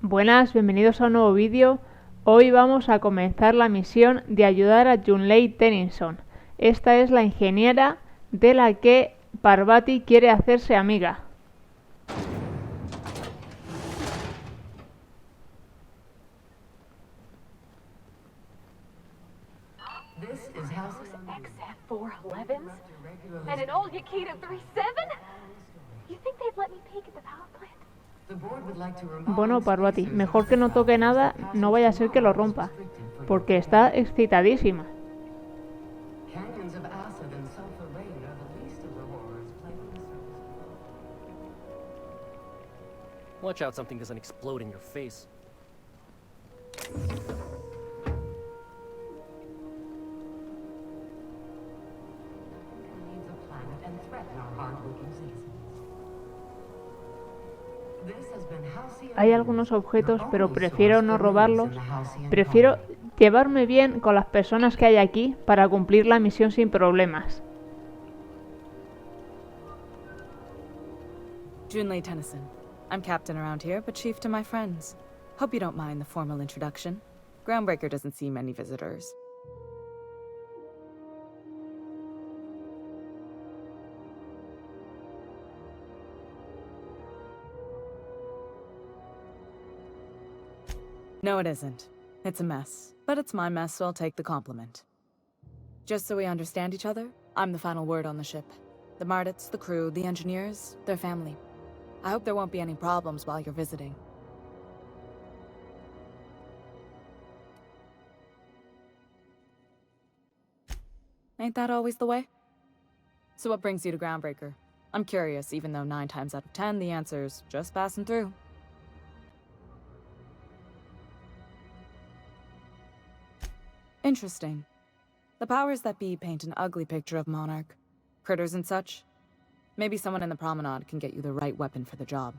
Buenas, bienvenidos a un nuevo vídeo. Hoy vamos a comenzar la misión de ayudar a Junlei Tennynson. Esta es la ingeniera de la que Parvati quiere hacerse amiga. This is house XF411s and an old Yakita 37? You think they'd let me peek at the power plant? Bueno, Parvati, mejor que no toque nada, no vaya a ser que lo rompa, porque está excitadísima. Watch out something doesn't explode in your face. Hay algunos objetos, pero prefiero no robarlos. Prefiero llevarme bien con las personas que hay aquí para cumplir la misión sin problemas. Junlei Tennynson. I'm captain around here, but chief to my friends. Hope you don't mind the formal introduction. Groundbreaker doesn't see many visitors. No, it isn't. It's a mess. But it's my mess, so I'll take the compliment. Just so we understand each other, I'm the final word on the ship. The Mardits, the crew, the engineers, their family. I hope there won't be any problems while you're visiting. Ain't that always the way? So what brings you to Groundbreaker? I'm curious, even though 9 times out of 10 the answer's just passing through. Interesting. The powers that be paint an ugly picture of Monarch. Critters and such. Maybe someone in the promenade can get you the right weapon for the job.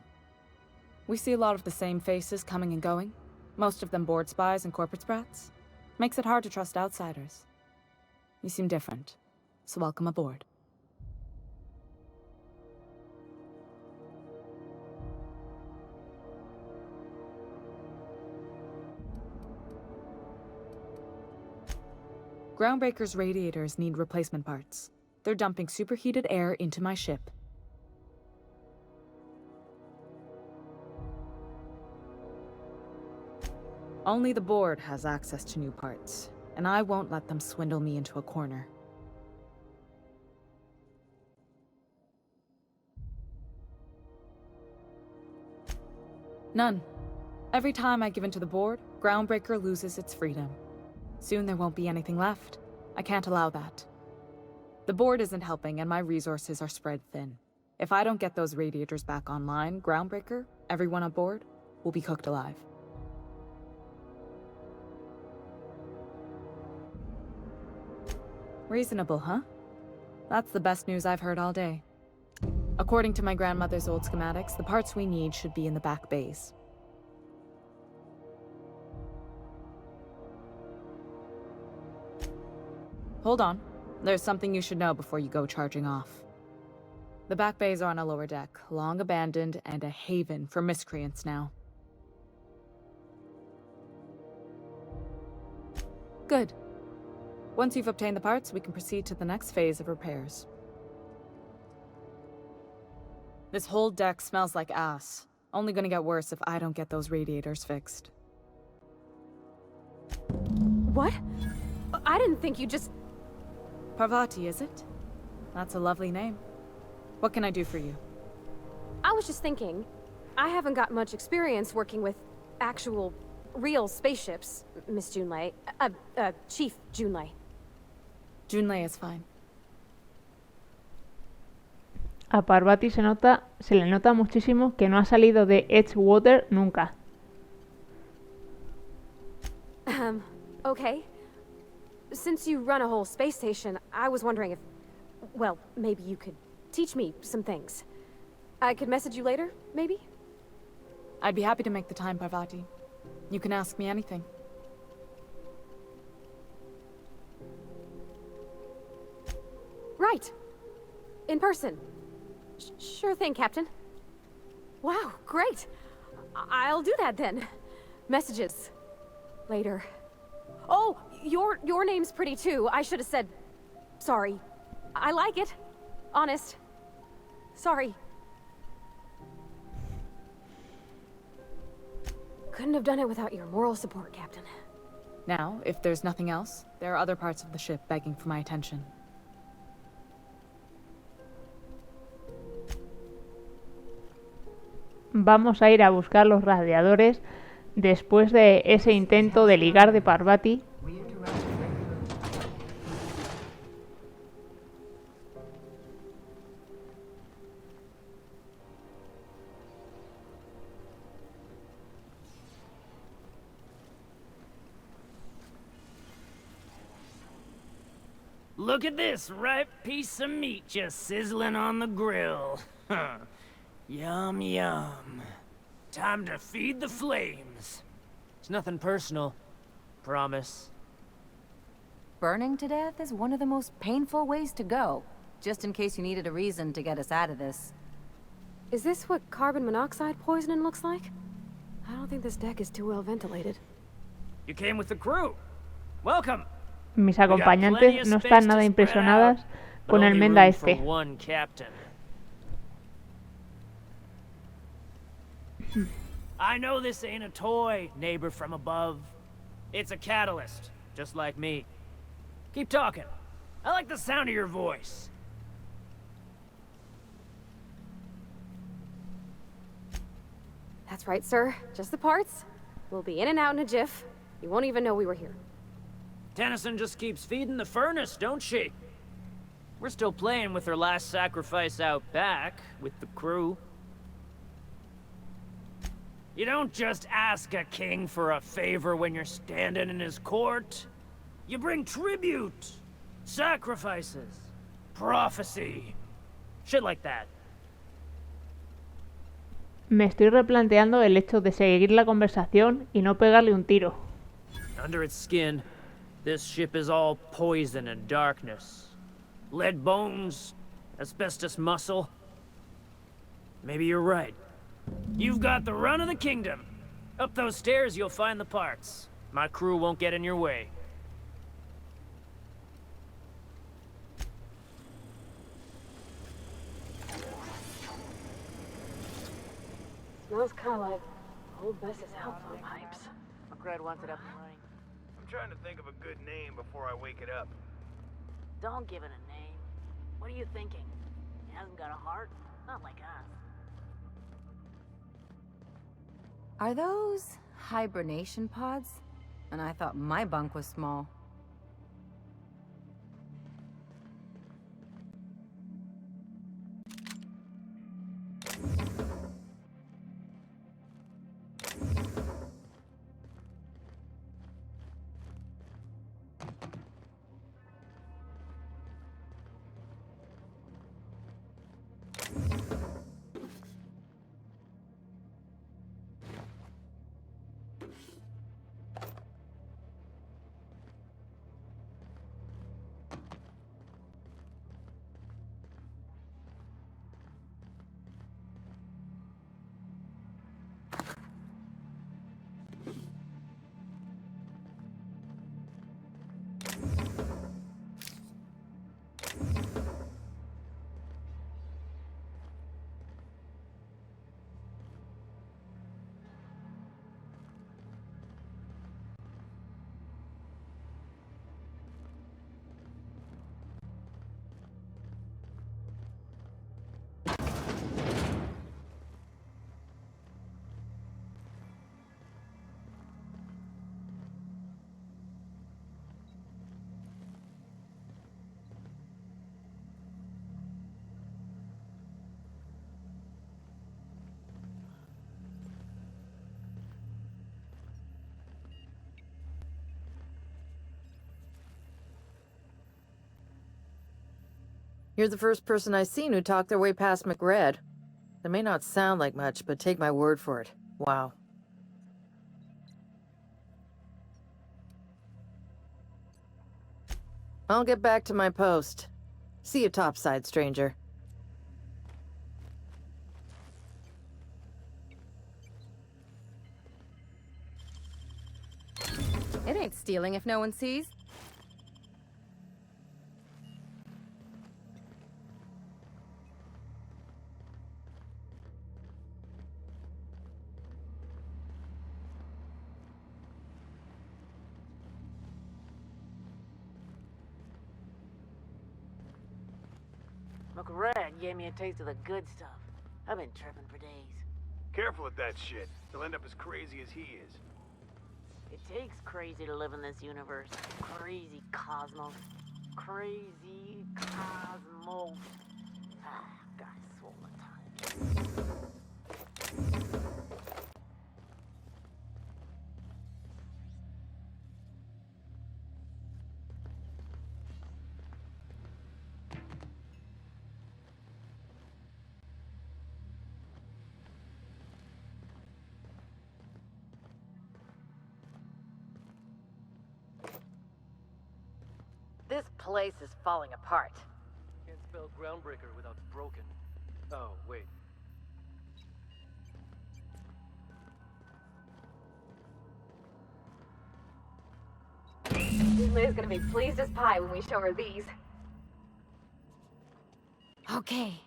We see a lot of the same faces coming and going. Most of them board spies and corporate sprats. Makes it hard to trust outsiders. You seem different, so welcome aboard. Groundbreaker's radiators need replacement parts. They're dumping superheated air into my ship. Only the board has access to new parts, and I won't let them swindle me into a corner. None. Every time I give in to the board, Groundbreaker loses its freedom. Soon there won't be anything left. I can't allow that. The board isn't helping and my resources are spread thin. If I don't get those radiators back online, Groundbreaker, everyone on board, will be cooked alive. Reasonable, huh? That's the best news I've heard all day. According to my grandmother's old schematics, the parts we need should be in the back bays. Hold on. There's something you should know before you go charging off. The back bays are on a lower deck, long abandoned and a haven for miscreants now. Good. Once you've obtained the parts, we can proceed to the next phase of repairs. This whole deck smells like ass. Only gonna get worse if I don't get those radiators fixed. What? I didn't think you just... Parvati, is it? That's a lovely name. What can I do for you? I was just thinking, I haven't got much experience working with actual, real spaceships, Miss Junlei. Chief Junlei. Junlei is fine. A Parvati se le nota muchísimo que no ha salido de Edgewater nunca. Okay. Since you run a whole space station, I was wondering if... Well, maybe you could teach me some things. I could message you later, maybe? I'd be happy to make the time, Parvati. You can ask me anything. Right. In person. Sure thing, Captain. Wow, great. I'll do that then. Messages. Later. Oh, your name's pretty too. I should have said sorry. I like it. Honest. Sorry. Couldn't have done it without your moral support, Captain. Now, if there's nothing else, there are other parts of the ship begging for my attention. Vamos a ir a buscar los radiadores después de ese intento de ligar de Parvati. Look at this ripe piece of meat just sizzling on the grill. Yum, yum. Time to feed the flames. It's nothing personal. Promise. Burning to death is one of the most painful ways to go, just in case you needed a reason to get us out of this. Is this what carbon monoxide poisoning looks like? I don't think this deck is too well ventilated. You came with the crew. Welcome. Mis acompañantes no están nada impresionadas con el menda este. One captain. I know this ain't a toy, neighbor from above. It's a catalyst, just like me. Keep talking. I like the sound of your voice. That's right, sir. Just the parts. We'll be in and out in a jiff. You won't even know we were here. Tennynson just keeps feeding the furnace, don't she? We're still playing with her last sacrifice out back, with the crew. You don't just ask a king for a favor when you're standing in his court. You bring tribute, sacrifices, prophecy, shit like that. Me estoy replanteando el hecho de seguir la conversación y no pegarle un tiro. Under its skin, this ship is all poison and darkness. Lead bones, asbestos muscle. Maybe you're right. You've got the run of the kingdom. Up those stairs you'll find the parts. My crew won't get in your way. Smells kind of like old Bess's house on pipes. McRed wants it up and running. I'm trying to think of a good name before I wake it up. Don't give it a name. What are you thinking? It hasn't got a heart? Not like us. Are those hibernation pods? And I thought my bunk was small. You're the first person I've seen who talked their way past McRed. That may not sound like much, but take my word for it. Wow. I'll get back to my post. See you topside, stranger. It ain't stealing if no one sees. McRed gave me a taste of the good stuff. I've been tripping for days. Careful with that shit. You'll end up as crazy as he is. It takes crazy to live in this universe. Crazy cosmos. Crazy cosmos. Ah, got a swollen time. This place is falling apart. Can't spell groundbreaker without broken. Oh, wait. Junlei's gonna be pleased as pie when we show her these. Okay.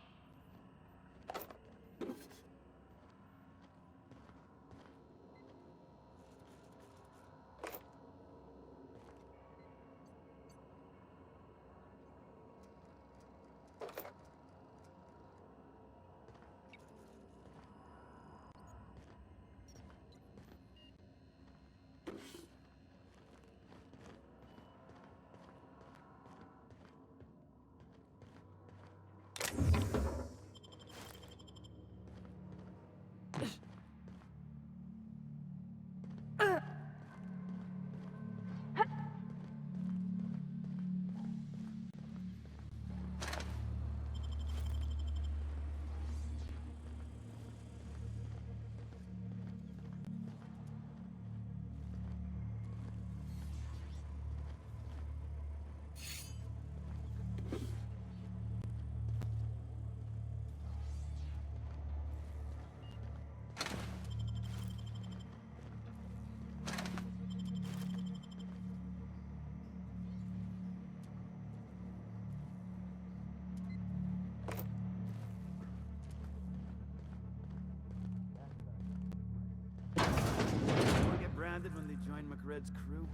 When they join McRed's crew.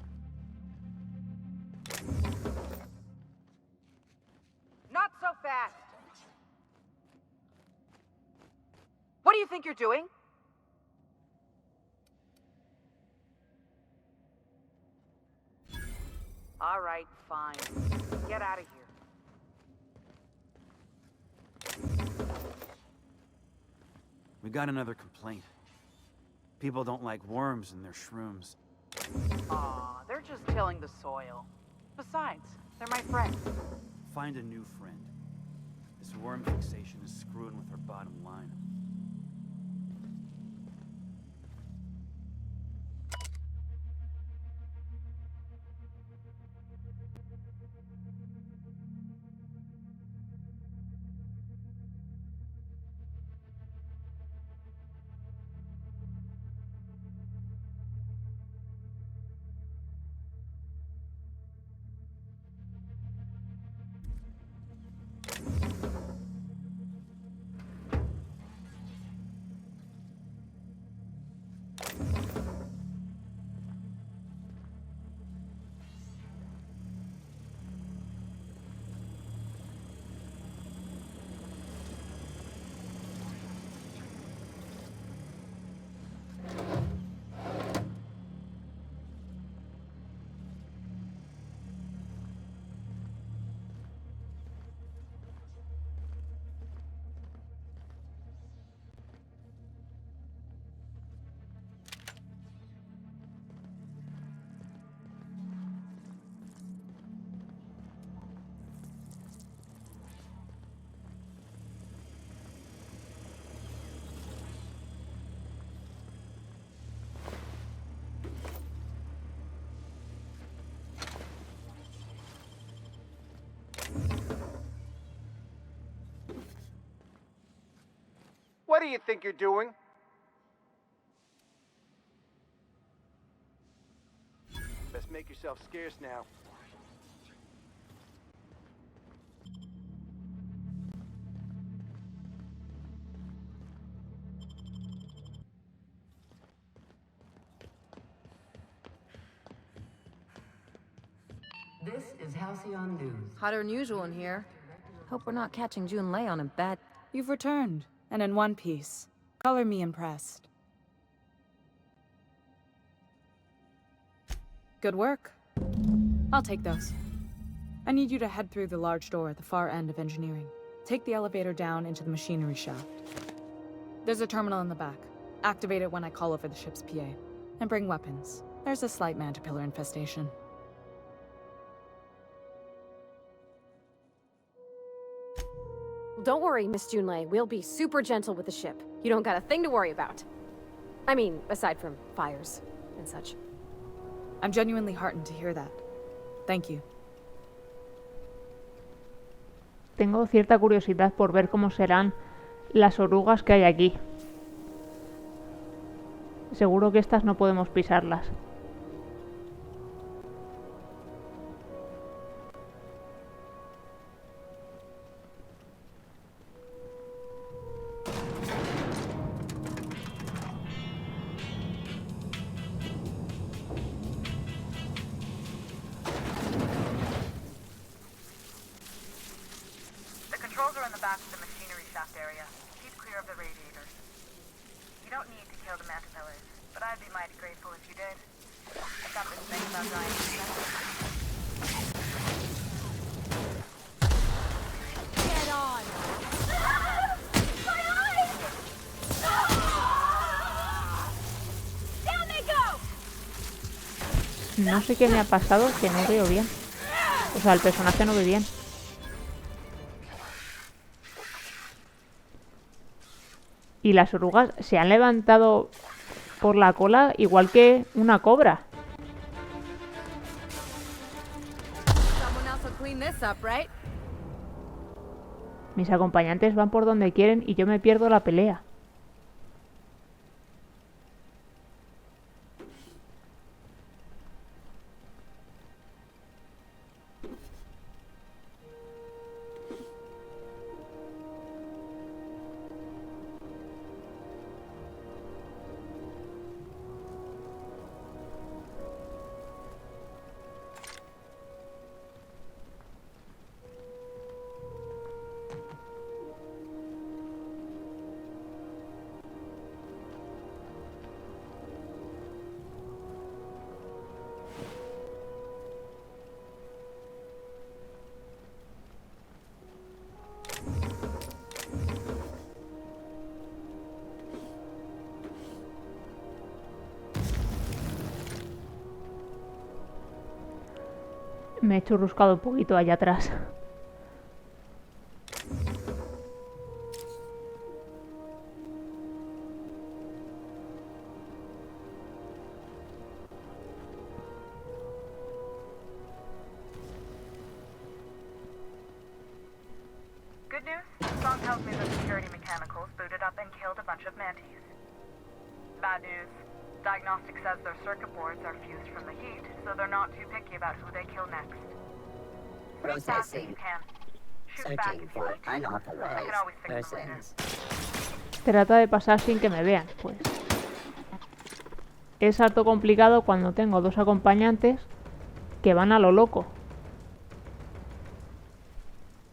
Not so fast! What do you think you're doing? All right, fine. Get out of here. We got another complaint. People don't like worms in their shrooms. Aw, they're just tilling the soil. Besides, they're my friends. Find a new friend. This worm fixation is screwing with our bottom line. What do you think you're doing? make yourself scarce now. This is Halcyon News. Hotter than usual in here. Hope we're not catching Junlei on a bad... You've returned, and in one piece. Color me impressed. Good work. I'll take those. I need you to head through the large door at the far end of engineering. Take the elevator down into the machinery shaft. There's a terminal in the back. Activate it when I call over the ship's PA. And bring weapons. There's a slight mantipillar infestation. Don't worry, Miss Junlei. We'll be super gentle with the ship. You don't got a thing to worry about. I mean, aside from fires and such. I'm genuinely heartened to hear that. Thank you. Tengo cierta curiosidad por ver cómo serán las orugas que hay aquí. Seguro que estas no podemos pisarlas. Controls are in the back of the machinery shaft area. Keep clear of the radiators. You don't need to kill the mantipellae, but I'd be mighty grateful if you did. I've got this thing about dying. Get on! My eyes! Down they go! No sé qué me ha pasado, que no veo bien. O sea, el personaje no ve bien. Y las orugas se han levantado por la cola igual que una cobra. Mis acompañantes van por donde quieren y yo me pierdo la pelea. Me he churruscado un poquito allá atrás. Good news? Song tells me the security mechanicals booted up and killed a bunch of mantis. Bad news. Diagnostic says their circuit boards are fused from the heat, so they're not too picky about who they kill next. Move fast as you can. Shoot back if you need to. I can always fix them later. Trata de pasar sin que me vean, pues. Es harto complicado cuando tengo dos acompañantes que van a lo loco.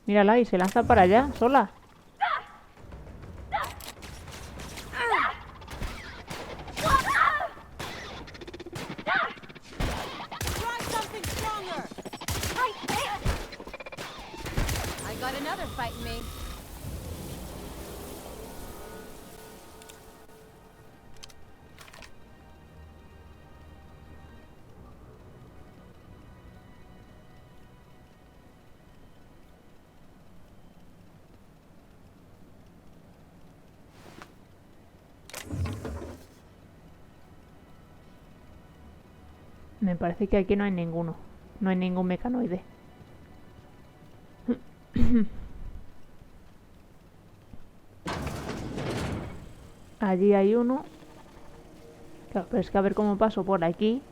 Mírala y se lanza para allá, sola. Me parece que aquí no hay ninguno. No hay ningún mecanoide. Allí hay uno. Claro, pero es que a ver cómo paso por aquí.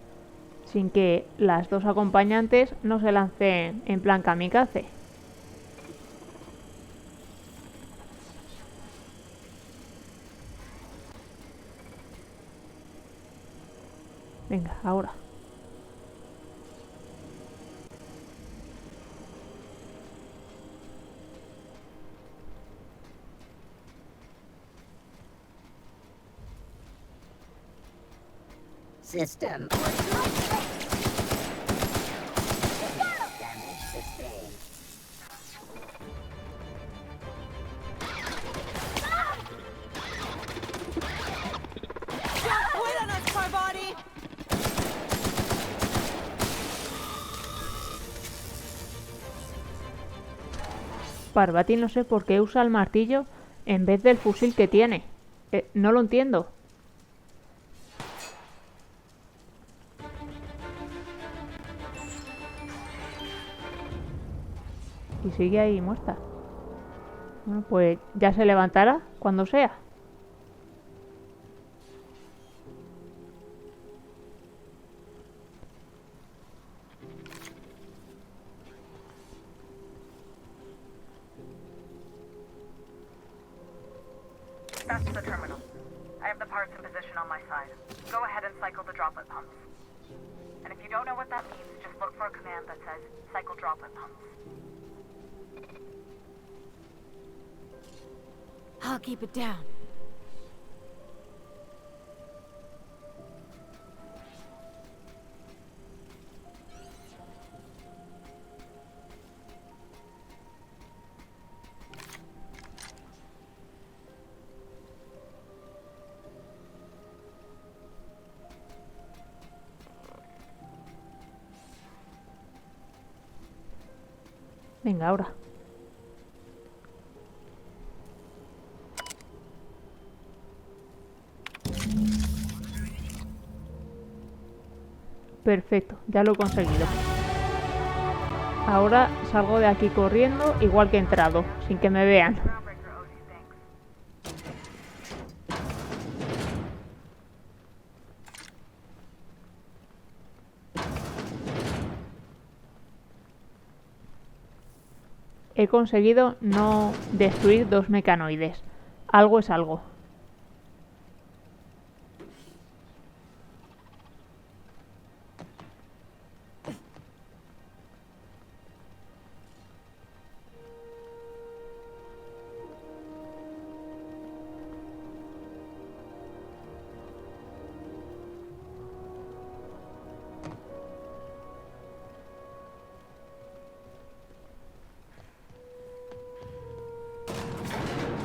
sin que las dos acompañantes no se lancen en plan kamikaze. Venga, ahora. System. Parvati no sé por qué usa el martillo en vez del fusil que tiene. No lo entiendo. Y sigue ahí muerta. Bueno, pues ya se levantará cuando sea. That's the terminal. I have the parts in position on my side. Go ahead and cycle the droplet pumps. And if you don't know what that means, just look for a command that says cycle droplet pumps. I'll keep it down. Venga, ahora. Perfecto, ya lo he conseguido. Ahora salgo de aquí corriendo, igual que he entrado, sin que me vean. He conseguido no destruir dos mecanoides. Algo es algo.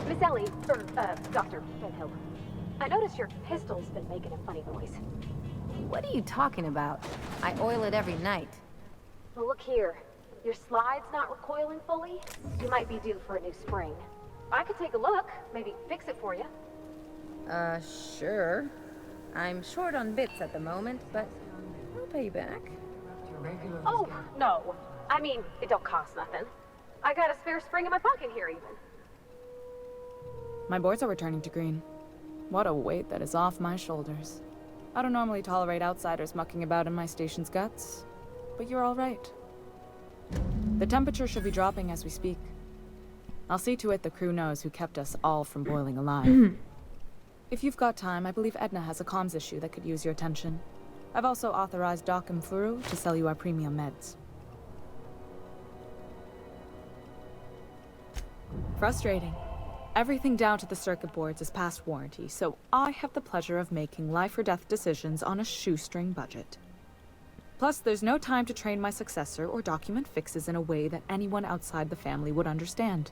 Miss Ellie, Dr. Benhill. I noticed your pistol's been making a funny noise. What are you talking about? I oil it every night. Well, look here. Your slide's not recoiling fully. You might be due for a new spring. I could take a look, maybe fix it for you. Sure. I'm short on bits at the moment, but I'll pay you back. Oh, no. I mean, it don't cost nothing. I got a spare spring in my pocket here, even. My boards are returning to green. What a weight that is off my shoulders. I don't normally tolerate outsiders mucking about in my station's guts, but you're all right. The temperature should be dropping as we speak. I'll see to it the crew knows who kept us all from boiling alive. If you've got time, I believe Edna has a comms issue that could use your attention. I've also authorized Doc and Furu to sell you our premium meds. Frustrating. Everything down to the circuit boards is past warranty, so I have the pleasure of making life or death decisions on a shoestring budget. Plus, there's no time to train my successor or document fixes in a way that anyone outside the family would understand.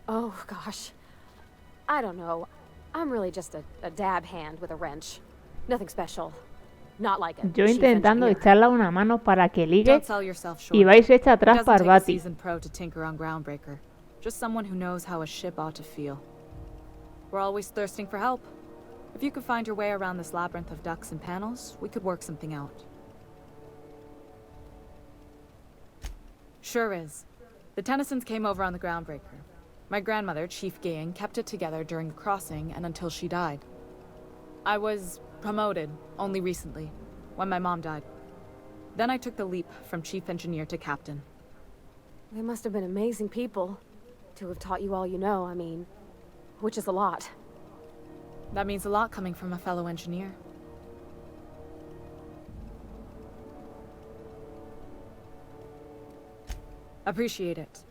Oh, gosh. I don't know. I'm really just a dab hand with a wrench. Nothing special. Not like a Yo chief intentando engineer. echarla una mano para que ligue Don't sell yourself short. y vais hecha It atrás doesn't take a Parvati. seasoned pro to tinker on Groundbreaker. Just someone who knows how a ship ought to feel. We're always thirsting for help. If you could find your way around this labyrinth of ducts and panels, we could work something out. Sure is. The Tennysons came over on the Groundbreaker. My grandmother, Chief Gayan, kept it together during the crossing and until she died. I was promoted only recently, when my mom died. Then I took the leap from chief engineer to captain. They must have been amazing people to have taught you all you know, I mean, which is a lot. That means a lot coming from a fellow engineer. Appreciate it.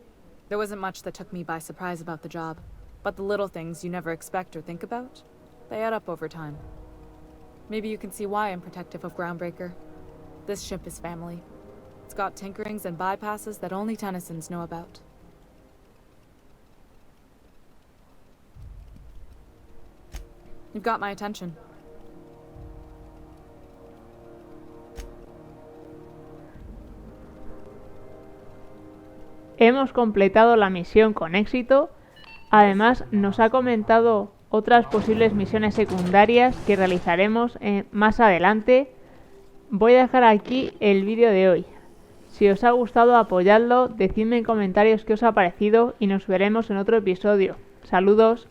There wasn't much that took me by surprise about the job, but the little things you never expect or think about, they add up over time. Maybe you can see why I'm protective of Groundbreaker. This ship is family. It's got tinkerings and bypasses that only Tennysons know about. You've got my attention. Hemos completado la misión con éxito. Además, nos ha comentado otras posibles misiones secundarias que realizaremos más adelante. Voy a dejar aquí el vídeo de hoy. Si os ha gustado, apoyadlo, decidme en comentarios qué os ha parecido y nos veremos en otro episodio. Saludos.